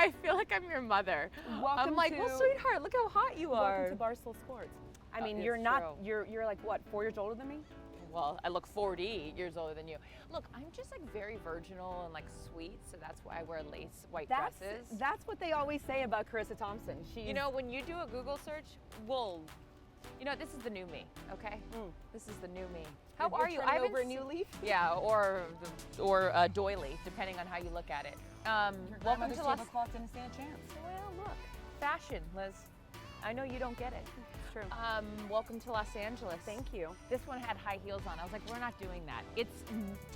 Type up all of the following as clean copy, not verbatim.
I feel like I'm your mother. Welcome I'm like, to, well, sweetheart, look how hot you are. Welcome to Barstool Sports. I mean, it's you're not, true. you're like what, 4 years older than me? Well, I look 40 years older than you. Look, I'm just like very virginal and like sweet, so that's why I wear lace white dresses. That's what they always say about Charissa Thompson. She's, You know, when you do a Google search, well, you know, this is the new me, okay? This is the new me. How you're are you? turning over a new leaf? Yeah, or doily, depending on how you look at it. Welcome to Los. Tablecloth didn't stand a chance. Well, look, fashion, Liz. I know you don't get it. It's true. Welcome to Los Angeles. Thank you. This one had high heels on. I was like, we're not doing that. It's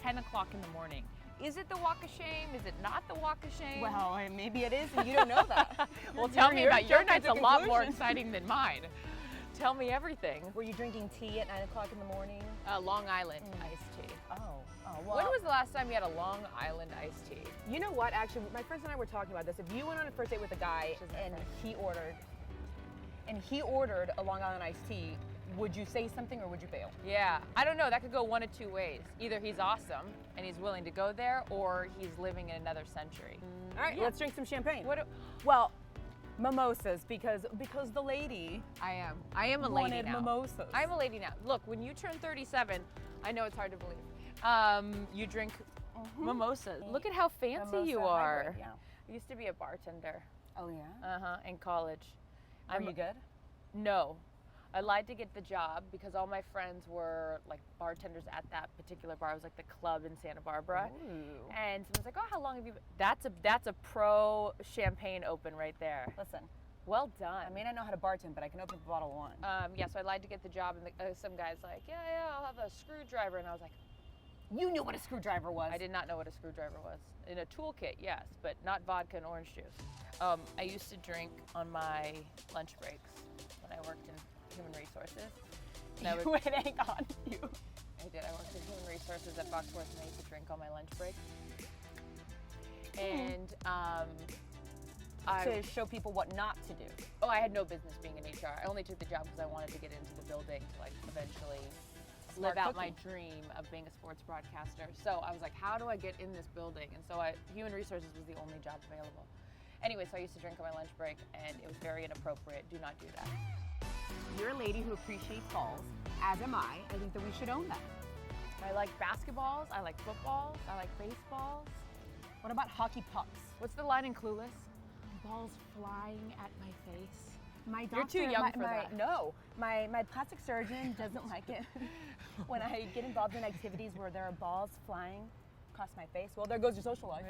10 o'clock in the morning. Is it the walk of shame? Is it not the walk of shame? Well, maybe it is, and you don't know that. Well, tell me about your night's a lot more conclusion. exciting than mine. Tell me everything. Were you drinking tea at 9 o'clock in the morning? Long Island iced tea. Oh, well. When was the last time you had a Long Island iced tea? You know what? Actually, my friends and I were talking about this. If you went on a first date with a guy and he ordered a Long Island iced tea, would you say something or would you bail? Yeah, I don't know. That could go one of two ways. Either he's awesome and he's willing to go there, or he's living in another century. All right, let's drink some champagne. What? Well, mimosas because the lady. I am a lady wanted now. mimosas. I'm a lady now. Look, when you turn 37, I know it's hard to believe. You drink mimosas. Look at how fancy Mimosa you are. hybrid, yeah. I used to be a bartender. Oh yeah. In college. Are you good? No. I lied to get the job because all my friends were like bartenders at that particular bar. It was like the club in Santa Barbara. Ooh. And someone's like, oh, how long have you been? That's a pro champagne open right there. Listen, Well done. I may not know how to bartend, but I can open a bottle of wine. Yeah, so I lied to get the job, and some guy's like, yeah, I'll have a screwdriver. And I was like, You knew what a screwdriver was. I did not know what a screwdriver was. In a toolkit, yes, but not vodka and orange juice. I used to drink on my lunch breaks when I worked in human resources. And I would, Wait, hang on. I did. I worked in human resources at Foxworth, and I used to drink on my lunch break. And to show people what not to do. I had no business being in HR. I only took the job because I wanted to get into the building to like eventually live out my dream of being a sports broadcaster. So I was like, how do I get in this building? And so human resources was the only job available. Anyway, so I used to drink on my lunch break, and it was very inappropriate. Do not do that. You're a lady who appreciates balls, as am I. I think that we should own that. I like basketballs, I like footballs, I like baseballs. What about hockey pucks? What's the line in Clueless? Balls flying at my face. My doctor, You're too young for that. No, my plastic surgeon doesn't like it when I get involved in activities where there are balls flying across my face. Well, there goes your social life.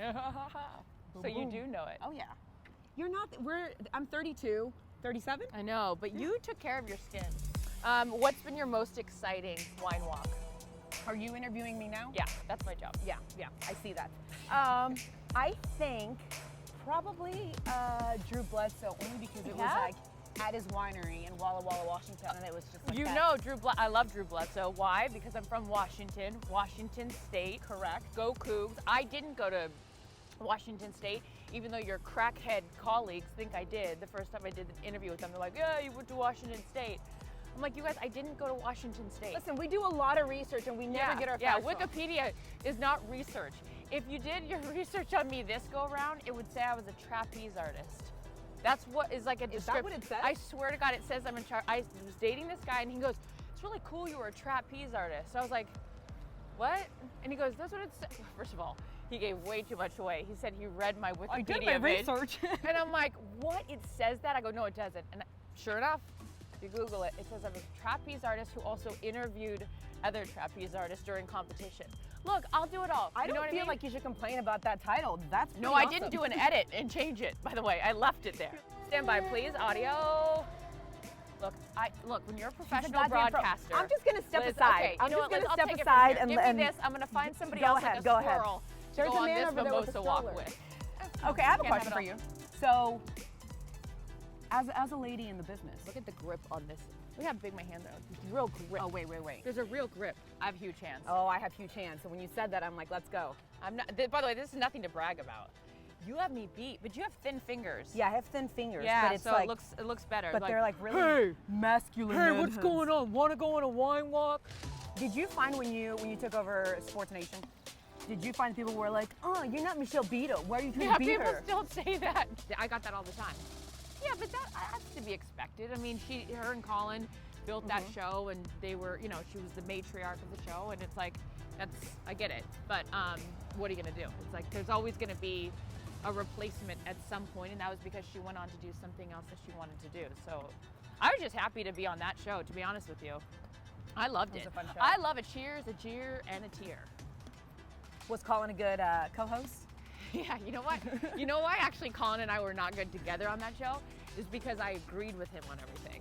So you do know it. Oh yeah. You're not, I'm 32, 37? I know, but you took care of your skin. What's been your most exciting wine walk? Are you interviewing me now? Yeah, that's my job. Yeah, I see that. I think probably Drew Bledsoe, only because it was like at his winery in Walla Walla, Washington, and it was just like I love Drew Bledsoe. Why? Because I'm from Washington, Washington State. Correct. Go Cougs. I didn't go to Washington State, even though your crackhead colleagues think I did. The first time I did an interview with them, they're like, yeah, you went to Washington State. I'm like, you guys, I didn't go to Washington State. Listen, we do a lot of research and we never get our facts wrong. Wikipedia is not research. If you did your research on me this go around, it would say I was a trapeze artist. That's what is like a description. Is that what it says? I swear to God, it says I was dating this guy, and he goes, it's really cool you were a trapeze artist. So I was like, what? And he goes, that's what it says. First of all, he gave way too much away. He said he read my Wikipedia I did my research. And I'm like, what? It says that? I go, no, it doesn't. And sure enough, if you Google it, it says I'm a trapeze artist who also interviewed other trapeze artists during competition. Look, I'll do it all. I don't feel like you should complain about that title. That's no, I didn't do an edit and change it, by the way. I left it there. Stand by, please. Audio. Look, when you're a professional broadcaster. I'm just gonna step Liz, aside. Okay, I'm just gonna step it aside from here. and give me this. I'm gonna find somebody go else ahead, like a go ahead. squirrel There's to go a on man this over there with a mimosa walk stroller. with. Okay, I have a Can't question have for it you. all. So, as a lady in the business. Look at the grip on this. Look how big my hands are. There's real grip. Oh, wait. There's a real grip. I have huge hands. Oh, I have huge hands. So when you said that, I'm like, let's go. I'm not. By the way, this is nothing to brag about. You have me beat, but you have thin fingers. Yeah, I have thin fingers. Yeah, but it's so like, it looks better. But they're like really masculine. Hey, what's going on? Want to go on a wine walk? Did you find when you took over Sports Nation Did you find people were like, oh, you're not Michelle Beto. Why are you trying to beat people her? still say that. I got that all the time. Yeah, but that's to be expected. I mean, her and Colin built that show, and they were, you know, she was the matriarch of the show, and it's like, I get it. But what are you gonna do? It's like there's always gonna be a replacement at some point, and that was because she went on to do something else that she wanted to do. So I was just happy to be on that show, to be honest with you. I loved it. It was a fun show. I love a cheers, a jeer, and a tear. Was Colin a good co-host? Yeah, you know what? You know why actually Colin and I were not good together on that show? Is because I agreed with him on everything.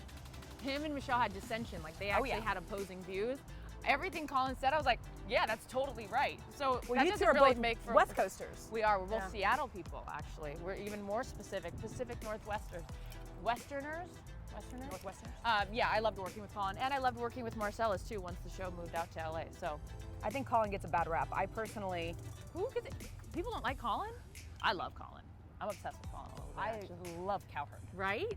Him and Michelle had dissension, like they actually had opposing views. Everything Colin said, I was like, yeah, that's totally right. So well, that you doesn't two are really both make for West Coasters. We are. We're both Seattle people, actually. We're even more specific, Pacific Northwesterners. Westerners? Northwesterners? Yeah, I loved working with Colin, and I loved working with Marcellus too once the show moved out to LA. So I think Colin gets a bad rap. I personally, people don't like Colin? I love Colin. I'm obsessed with Colin a little bit. I love Cowherd. Right?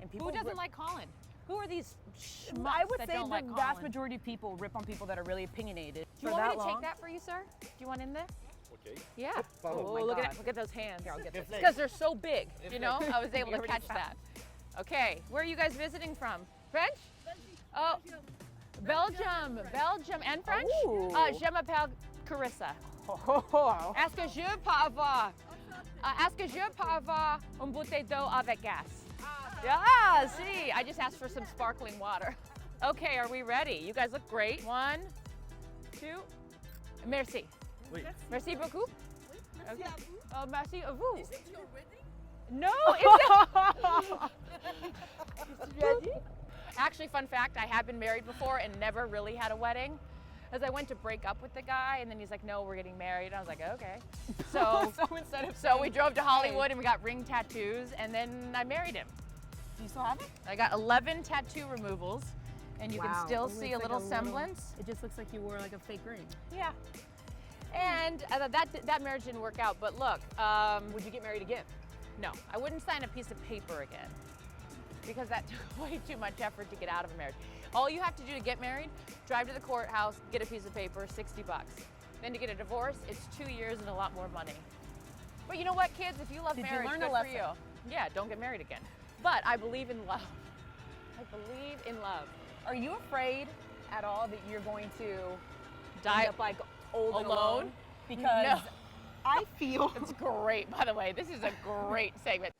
And people who doesn't like Colin? Who are these schmucks I would that say don't the like vast Colin? majority of people rip on people that are really opinionated. Do you want me to take that for you, sir? Do you want in there? Okay. Yeah. Oh my look God. at it. Look at those hands. Here, I'll get this. Because they're so big, you know? I was able to Everybody's catch that. Okay, where are you guys visiting from? French? Oh, Belgium, and French? Ooh. Je m'appelle Charissa. Oh. Est-ce que je peux avoir une bouteille d'eau avec gaz? Yeah, see, I just asked for some sparkling water. Okay, are we ready? You guys look great. 1, 2, merci. Oui. Merci beaucoup. Merci à vous. Oh, merci à vous. Is it your wedding? No, it's Actually, fun fact, I have been married before and never really had a wedding. As I went to break up with the guy, and then he's like, no, we're getting married. And I was like, okay. So we drove to Hollywood and we got ring tattoos, and then I married him. Do you still have it? I got 11 tattoo removals, and you can still see a little semblance. It just looks like you wore like a fake ring. Yeah. And that marriage didn't work out, but look. Would you get married again? No, I wouldn't sign a piece of paper again because that took way too much effort to get out of a marriage. All you have to do to get married, drive to the courthouse, get a piece of paper, $60. Then to get a divorce, it's 2 years and a lot more money. But you know what, kids? If you love marriage, learn good a for lesson? you. Yeah, don't get married again. But I believe in love. I believe in love. Are you afraid at all that you're going to Die end up like old and alone? Because No. I feel It's great, by the way. This is a great segment.